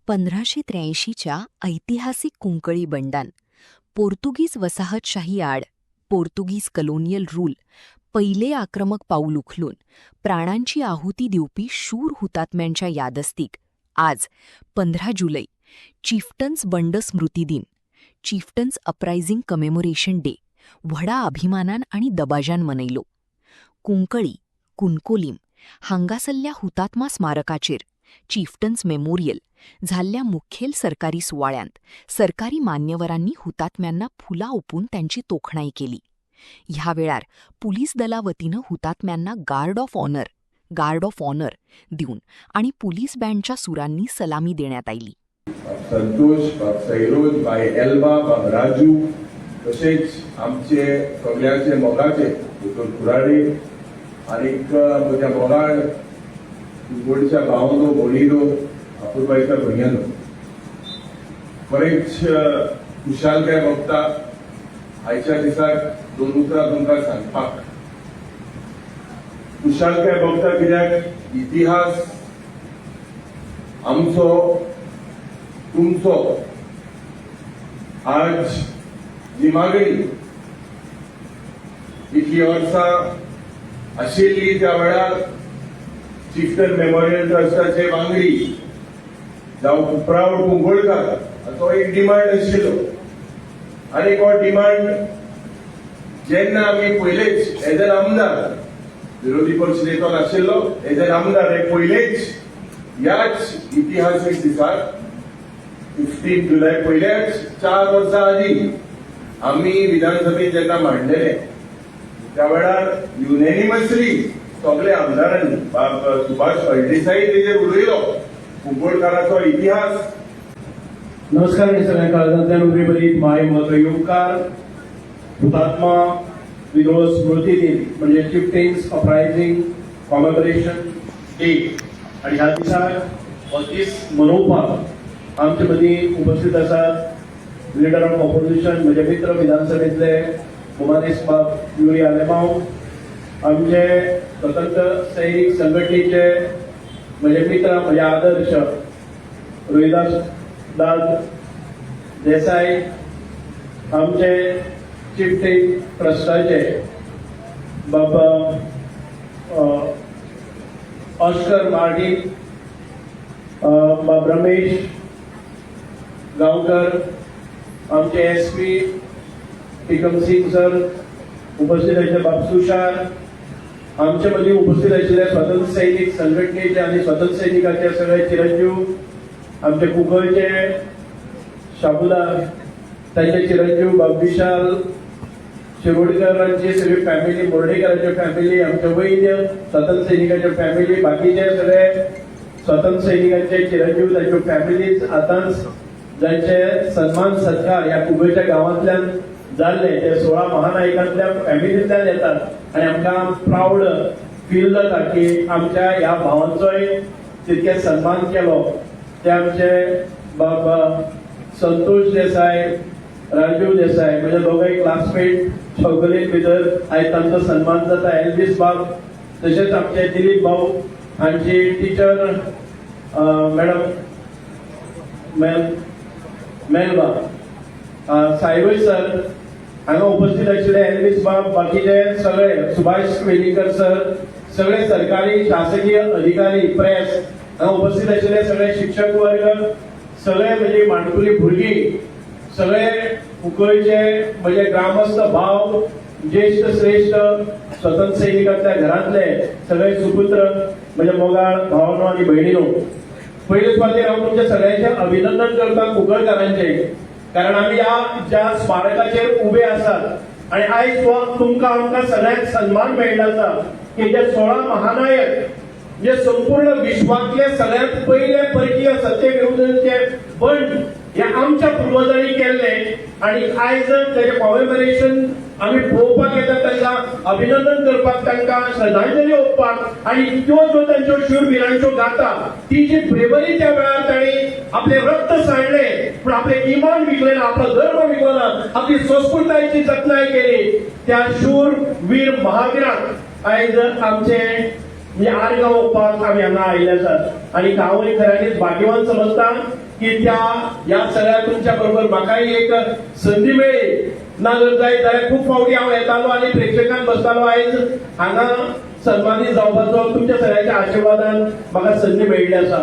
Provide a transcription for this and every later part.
1583च्या ऐतिहासिक कुंकळी बंडान पोर्तुगीज वसाहतशाही आड पोर्तुगीज colonial rule पहिले आक्रमक पाऊल उखलून प्राणांची आहुती दिवपी शूर हुतात्म्यांच्या यादस्तीक आज 15 जुलै चिफ्टन्स बंड स्मृती दिन चिफ्टन्स अपरायझिंग कमेमोरेशन डे व्हडा अभिमानान आणि दबाजान मनयलो. कुंकळी कुनकोलीम हांगासल्ल्या हुतात्मा स्मारकाचेर चिफ्टन्स मेमोरियल झाल्ल्या मुखेल सरकारी सुवाळ्यांत सरकारी मान्यवरांनी हुतात्म्यांना फुला ओपून त्यांची तोखणाई केली. ह्या वेळार पुलीस दला वतीनं हुतात्म्यांना गार्ड ऑफ ऑनर दिवन आणि पुलीस बँडच्या सुरांनी सलामी देण्यात आली. संतोष बाब सैरोज बाय एल्बा बाब राजू तसेच आमचे सगळ्याचे मोगाचे दोतोर कुराडे आणि म्हज्या मोगाळ गोडच्या भावनो भोळीरो अपूर्वाईच्या भुरग्यांनो बरेच खुशालकाय भोगता. आयच्या दिसाक दोन उतरां तुमकां सांगपाक खुशालकाय भोगता कित्याक इतिहास आमचो तुमचो आज जी मागणी इतली वर्सां आशिल्ली त्या वेळार चिफ्टन मेमोरियल ट्रस्टाचे वांगडी जावं प्राउड कुंकळकार हाचो एक डिमांड आशिल्लो आनी हो डिमांड जेन्ना आमी पयलेच एज एन आमदार विरोधी पक्ष नेतो नाशिल्लो एज एन आमदार हे पयलेच ह्याच इतिहासीक दिसाक 15 जुलै पयल्याच 4 वर्सां आदी आमी विधानसभेत जेन्ना मांडलेले त्या वेळार युनेनिमसली सगळे आमदारांनी बाब सुभाष फळदेसाई तेजेर उलयलो कुंकळकाराचो इतिहास. नमस्कार. मी सगळ्या काळजांतल्यान उबी बरीत माय मत येवकार हुतात्मा विरोध स्मृती दिन म्हणजे चिफ्टन्स अपरायझिंग कॉमेमोरेशन डे आणि ह्या दिसाक हो दीस मनोवपाक आमचे मदीं उपस्थित आसात लीडर ऑफ ऑपोजिशन म्हजे मित्र विधानसभेतले मोमानीस बाब युरी आलेमांव, आमचे स्वतंत्र सैनिक संघटनेचे म्हजे मित्र म्हजे आदर्श रोहिदास दाद देसाई, आमचे चिफ्टन ट्रस्टाचे बाबा ऑस्कर मार्टिन, बाब रमेश गांवकर, आमचे एसपी टिकम सिंग सर उपस्थित आशिल्ले बाब सुशार, आमचे मदीं उपस्थित आशिल्ले स्वतंत्र सैनिक संघटनेचे आणि स्वतंत्र सैनिकाचे सगळे चिरंजीव, आमचे कुंकळचे शाबुदार तांचे चिरंजीव बाब विशाल शिरोडकरांची सगळी फॅमिली, बोर्डेकरांची फॅमिली, आमचे वैद्य स्वतंत्र सैनिकांची फॅमिली, बाकीचे सगळे स्वतंत्र सैनिकांचे चिरंजीव तांच्यो फॅमिलीज आतांच जांचे सन्मान सत्कार ह्या कुंकळच्या गांवांतल्यान जाल्ले ते 16 महानायकांतल्या फॅमिलींतल्यान येतात आणि आमकां प्राऊड फील जाता की आमच्या ह्या भावांचोय तितके सन्मान केलो. ते आमचे बाबा संतोष देसाई, राजीव देसाई म्हणजे दोघंय क्लासमेट चौगुलेन भितर आयज तांचो सन्मान जाता. एल्विस बाब तशेंच आमचे दिलीप भाऊ, आमची टिचर मॅडम मेलबा, सायरोज सर हांगा उपस्थित आशिल्ले एल्विस बाब, बाकीचे सगळे सुभाष वेलिंगकर सर, सगळे सरकारी शासकीय अधिकारी, प्रेस हांगा उपस्थित आशिल्ले सगळे शिक्षक वर्ग, सगळे म्हणजे माणकुली भुरगीं, सगळे कुंकळचे म्हणजे ग्रामस्थ भाव, ज्येष्ठ श्रेष्ठ स्वतंत्र सैनिकांच्या घरांतले सगळे सुपुत्र म्हणजे मोगाळ भावनो आणि भयणीनो, पयले फावटीर हांव तुमच्या सगळ्यांचे अभिनंदन करता कुंकळकारांचे, कारण आमी ज्या स्मारकाचेर उबे आसात आणि आयज तुमकां आमकां सगळ्यांक सन्मान मेळिल्लो आसा की जे 16 महानायक जे संपूर्ण विश्वातले सगळ्यात पहिले परकीय सत्ते विरोधाचे बंड हे आमच्या पूर्वजांनी केल्ले आणि आयज त्याचे कॉमेमोरेशन आम्ही पळोवपाक येतात, तांकां अभिनंदन करपाक, तांकां श्रद्धांजली ओपपाक आणि त्यो ज्यो तांच्यो शूरवीरांच्यो गाथा ती जी ब्रेवरी त्या वेळार तांणी आपले रक्त सांडले पण आपले इमान विकले ना, आपला धर्म विकलो ना, आपली संस्कृतायेची जतनाय केली, त्या शूर वीर महावीरांक आयज आमचे म्हणजे आर्गांव ओपपाक आमी हांगा आयिल्ले आसात आणि हांव खऱ्यांनीच भाग्यवान समजता की या सगळ्या तुमच्या बरोबर म्हाकाय एक संधी मेळ्ळी ना जर जायत जाल्यार खूप फावटी हांव येतालो आनी प्रेक्षकांक बसतालो आयज हांगा सन्मानीत जावपाचो तुमच्या सगळ्यांच्या आशिर्वादान म्हाका संधी मेळिल्ली आसा.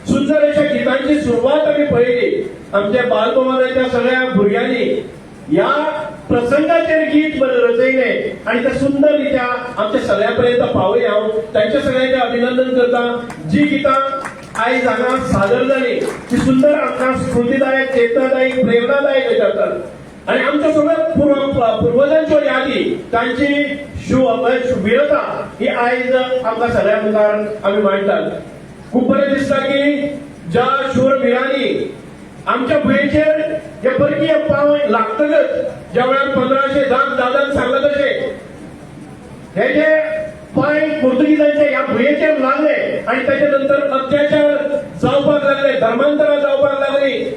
सुंदर अशा गीतांची सुरवात आमी पळयली. आमच्या बालभवनाच्या सगळ्या भुरग्यांनी या प्रसंगाचेर गीत रचयले आणि ते सुंदर रित्या आमच्या सगळ्यांपर्यंत पावय. हांव तांच्या सगळ्यांचे अभिनंदन करता. जी गीतां आयज हांगा सादर जाली ती सुंदर आमकां स्फूर्तीदायक, चेतनादायक, प्रेरणादायक आसात. आणि आमच्या सगळ्या पूर्वजांच्यो यादी तांची वीरता ही आयज आमकां सगळ्या मुखार आमी मांडटात. खूप बरें दिसता की ज्या शूरवीरांनी आमच्या भुंयेचेर हे परकीय पाव लागतकच ज्या वेळार 1510 दादान सांगला तशे हे जे पांय पोर्तुगीजांचे ह्या भुंयेचेर लागले आणि त्याच्या नंतर अत्याचार जावपाक लागले, धर्मांतरां जावपाक लागली